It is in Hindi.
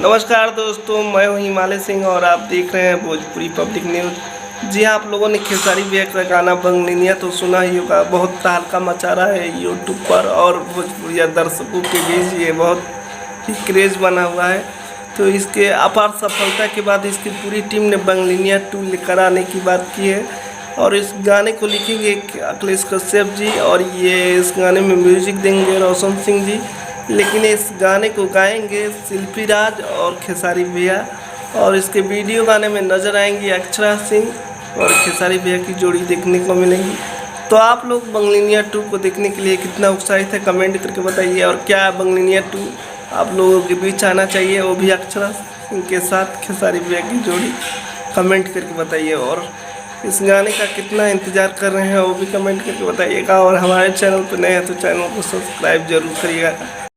नमस्कार दोस्तों, मैं हूं हिमालय सिंह और आप देख रहे हैं भोजपुरी पब्लिक न्यूज़। जी हाँ, आप लोगों ने खेसारी भैया का गाना बंगलिनिया तो सुना ही होगा। बहुत तहलका मचा रहा है यूट्यूब पर और भोजपुरिया दर्शकों के बीच ये बहुत ही क्रेज बना हुआ है। तो इसके अपार सफलता के बाद इसकी पूरी टीम ने बंगलिनिया 2 लेकर आने की बात की है और इस गाने को लिखेंगे अखिलेश कश्यप जी और ये इस गाने में म्यूजिक देंगे रोशन सिंह जी। लेकिन इस गाने को गाएंगे शिल्पी राज और खेसारी भैया और इसके वीडियो गाने में नजर आएंगी अक्षरा सिंह और खेसारी भैया की जोड़ी देखने को मिलेगी। तो आप लोग बंगलिनिया 2 को देखने के लिए कितना उत्साहित है कमेंट करके बताइए। और क्या बंगलिनिया 2 आप लोगों के बीच आना चाहिए, वो भी अक्षरा सिंह के साथ खेसारी भैया की जोड़ी, कमेंट करके बताइए। और इस गाने का कितना इंतज़ार कर रहे हैं वो भी कमेंट करके बताइएगा। और हमारे चैनल पर नए हैं तो चैनल को सब्सक्राइब जरूर करिएगा।